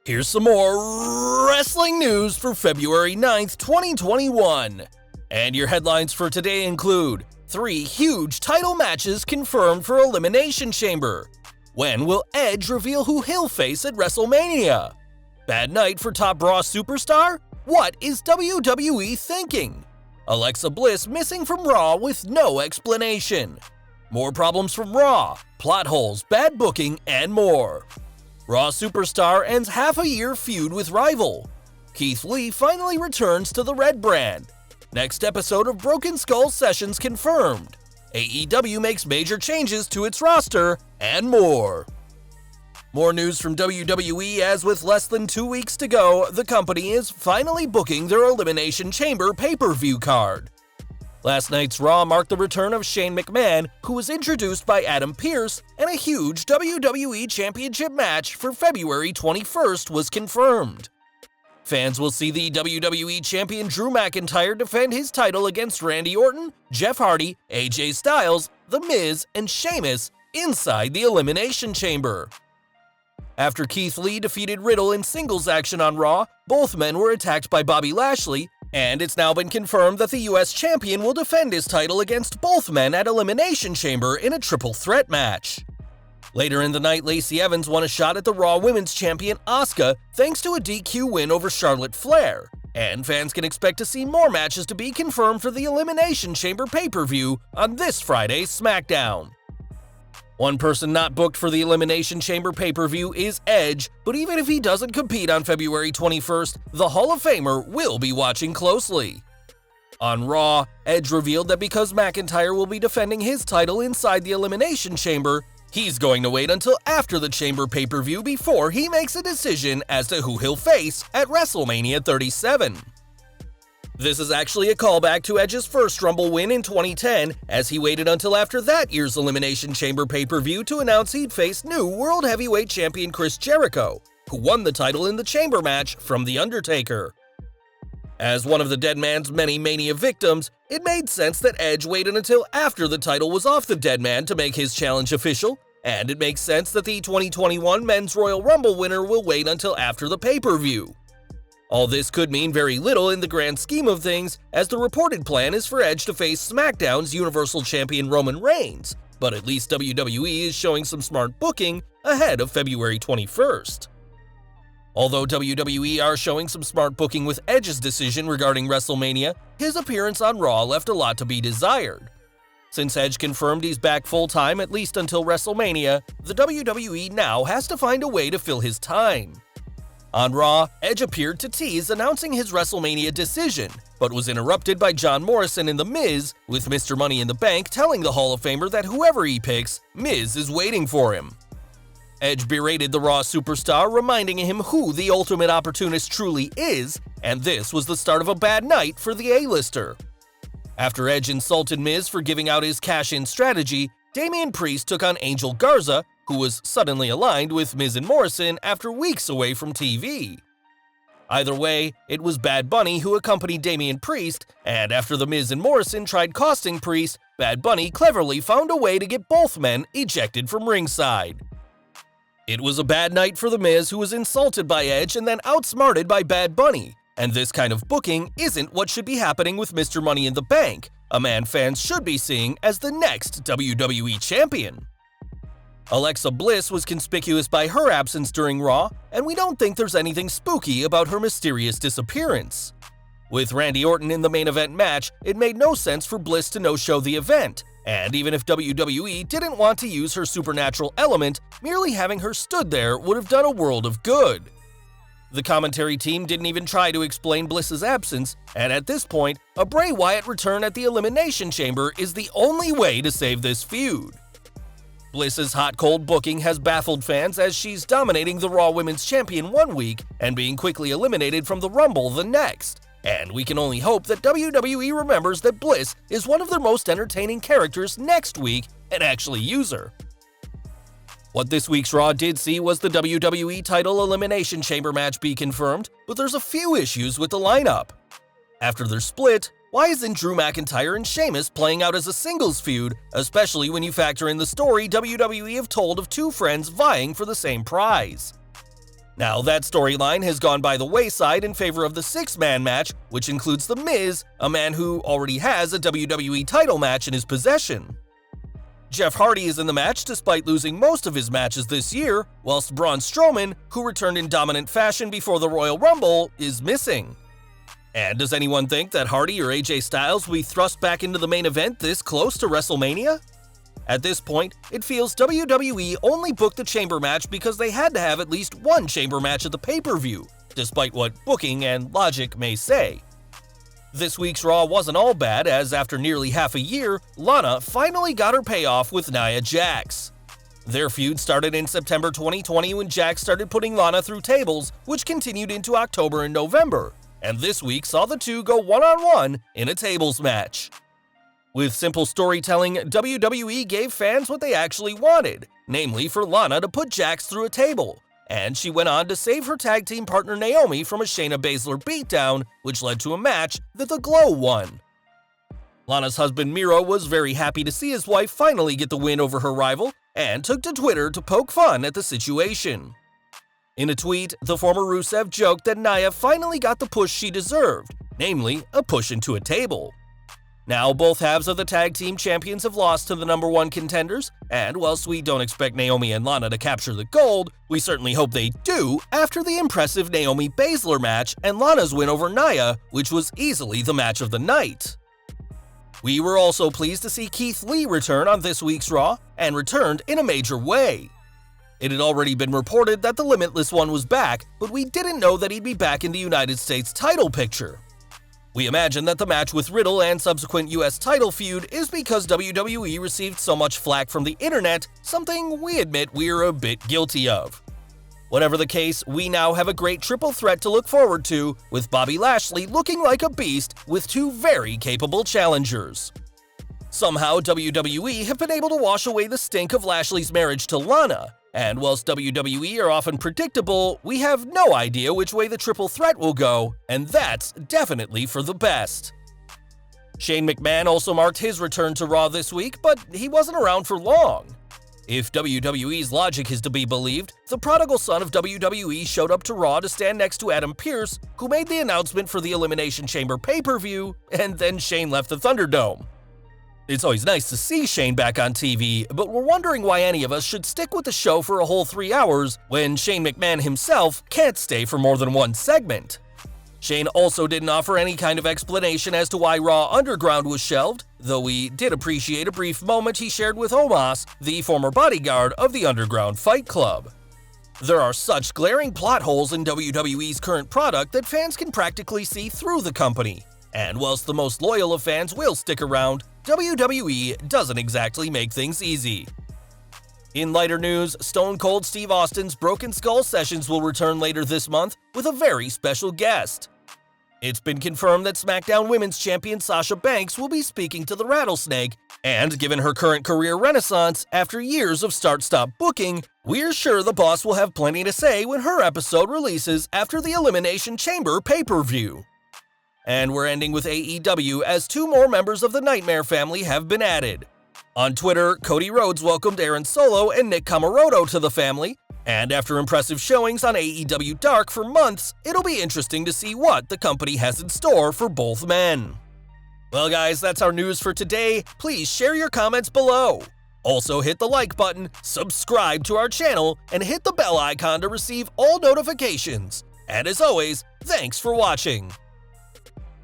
Here's some more wrestling news for February 9th, 2021. And your headlines for today include 3 huge title matches confirmed for Elimination Chamber. When will Edge reveal who he'll face at WrestleMania? Bad night for top Raw superstar? What is WWE thinking? Alexa Bliss missing from Raw with no explanation. More problems from Raw, plot holes, bad booking, and more. Raw superstar ends half-a-year feud with rival. Keith Lee finally returns to the Red brand. Next episode of Broken Skull Sessions confirmed. AEW makes major changes to its roster, and more. More news from WWE as with less than 2 weeks to go, the company is finally booking their Elimination Chamber pay-per-view card. Last night's Raw marked the return of Shane McMahon, who was introduced by Adam Pearce, and a huge WWE Championship match for February 21st was confirmed. Fans will see the WWE Champion Drew McIntyre defend his title against Randy Orton, Jeff Hardy, AJ Styles, The Miz, and Sheamus inside the Elimination Chamber. After Keith Lee defeated Riddle in singles action on Raw, both men were attacked by Bobby Lashley, and it's now been confirmed that the US Champion will defend his title against both men at Elimination Chamber in a triple threat match. Later in the night, Lacey Evans won a shot at the Raw Women's Champion Asuka thanks to a DQ win over Charlotte Flair, and fans can expect to see more matches to be confirmed for the Elimination Chamber pay-per-view on this Friday's SmackDown. One person not booked for the Elimination Chamber pay-per-view is Edge, but even if he doesn't compete on February 21st, the Hall of Famer will be watching closely. On Raw, Edge revealed that because McIntyre will be defending his title inside the Elimination Chamber, he's going to wait until after the Chamber pay-per-view before he makes a decision as to who he'll face at WrestleMania 37. This is actually a callback to Edge's first Rumble win in 2010, as he waited until after that year's Elimination Chamber pay-per-view to announce he'd face new World Heavyweight Champion Chris Jericho, who won the title in the Chamber match from The Undertaker. As one of the Dead Man's many Mania victims, it made sense that Edge waited until after the title was off the Dead Man to make his challenge official, and it makes sense that the 2021 Men's Royal Rumble winner will wait until after the pay-per-view. All this could mean very little in the grand scheme of things, as the reported plan is for Edge to face SmackDown's Universal Champion Roman Reigns, but at least WWE is showing some smart booking ahead of February 21st. Although WWE are showing some smart booking with Edge's decision regarding WrestleMania, his appearance on Raw left a lot to be desired. Since Edge confirmed he's back full-time at least until WrestleMania, the WWE now has to find a way to fill his time. On Raw, Edge appeared to tease announcing his WrestleMania decision, but was interrupted by John Morrison and The Miz, with Mr. Money in the Bank telling the Hall of Famer that whoever he picks, Miz is waiting for him. Edge berated the Raw superstar, reminding him who the ultimate opportunist truly is, and this was the start of a bad night for the A-lister. After Edge insulted Miz for giving out his cash-in strategy, Damian Priest took on Angel Garza, who was suddenly aligned with Miz and Morrison after weeks away from TV. Either way, it was Bad Bunny who accompanied Damian Priest, and after the Miz and Morrison tried costing Priest, Bad Bunny cleverly found a way to get both men ejected from ringside. It was a bad night for The Miz, who was insulted by Edge and then outsmarted by Bad Bunny, and this kind of booking isn't what should be happening with Mr. Money in the Bank, a man fans should be seeing as the next WWE Champion. Alexa Bliss was conspicuous by her absence during Raw, and we don't think there's anything spooky about her mysterious disappearance. With Randy Orton in the main event match, it made no sense for Bliss to no-show the event, and even if WWE didn't want to use her supernatural element, merely having her stood there would have done a world of good. The commentary team didn't even try to explain Bliss's absence, and at this point, a Bray Wyatt return at the Elimination Chamber is the only way to save this feud. Bliss's hot-cold booking has baffled fans as she's dominating the Raw Women's Champion one week and being quickly eliminated from the Rumble the next, and we can only hope that WWE remembers that Bliss is one of their most entertaining characters next week and actually use her. What this week's Raw did see was the WWE title Elimination Chamber match be confirmed, but there's a few issues with the lineup. After their split, why isn't Drew McIntyre and Sheamus playing out as a singles feud, especially when you factor in the story WWE have told of two friends vying for the same prize? Now, that storyline has gone by the wayside in favor of the six-man match, which includes The Miz, a man who already has a WWE title match in his possession. Jeff Hardy is in the match despite losing most of his matches this year, whilst Braun Strowman, who returned in dominant fashion before the Royal Rumble, is missing. And does anyone think that Hardy or AJ Styles will be thrust back into the main event this close to WrestleMania? At this point, it feels WWE only booked the chamber match because they had to have at least one chamber match at the pay-per-view, despite what booking and logic may say. This week's Raw wasn't all bad, as after nearly half a year, Lana finally got her payoff with Nia Jax. Their feud started in September 2020 when Jax started putting Lana through tables, which continued into October and November, and this week saw the two go one-on-one in a tables match. With simple storytelling, WWE gave fans what they actually wanted, namely for Lana to put Jax through a table, and she went on to save her tag team partner Naomi from a Shayna Baszler beatdown, which led to a match that The Glow won. Lana's husband Miro was very happy to see his wife finally get the win over her rival, and took to Twitter to poke fun at the situation. In a tweet, the former Rusev joked that Nia finally got the push she deserved, namely a push into a table. Now, both halves of the tag team champions have lost to the number one contenders, and whilst we don't expect Naomi and Lana to capture the gold, we certainly hope they do after the impressive Naomi Baszler match and Lana's win over Nia, which was easily the match of the night. We were also pleased to see Keith Lee return on this week's Raw, and returned in a major way. It had already been reported that the Limitless One was back, but we didn't know that he'd be back in the United States title picture. We imagine that the match with Riddle and subsequent US title feud is because WWE received so much flack from the internet, something we admit we're a bit guilty of. Whatever the case, we now have a great triple threat to look forward to, with Bobby Lashley looking like a beast with two very capable challengers. Somehow, WWE have been able to wash away the stink of Lashley's marriage to Lana, and whilst WWE are often predictable, we have no idea which way the triple threat will go, and that's definitely for the best. Shane McMahon also marked his return to Raw this week, but he wasn't around for long. If WWE's logic is to be believed, the prodigal son of WWE showed up to Raw to stand next to Adam Pearce, who made the announcement for the Elimination Chamber pay-per-view, and then Shane left the Thunderdome. It's always nice to see Shane back on TV, but we're wondering why any of us should stick with the show for a whole 3 hours when Shane McMahon himself can't stay for more than one segment. Shane also didn't offer any kind of explanation as to why Raw Underground was shelved, though we did appreciate a brief moment he shared with Omos, the former bodyguard of the Underground Fight Club. There are such glaring plot holes in WWE's current product that fans can practically see through the company. And whilst the most loyal of fans will stick around, WWE doesn't exactly make things easy. In lighter news, Stone Cold Steve Austin's Broken Skull Sessions will return later this month with a very special guest. It's been confirmed that SmackDown Women's Champion Sasha Banks will be speaking to the Rattlesnake, and given her current career renaissance after years of start-stop booking, we're sure the boss will have plenty to say when her episode releases after the Elimination Chamber pay-per-view. And we're ending with AEW as 2 more members of the Nightmare family have been added. On Twitter, Cody Rhodes welcomed Aaron Solo and Nick Comoroto to the family, and after impressive showings on AEW Dark for months, it'll be interesting to see what the company has in store for both men. Well guys, that's our news for today. Please share your comments below. Also hit the like button, subscribe to our channel, and hit the bell icon to receive all notifications. And as always, thanks for watching.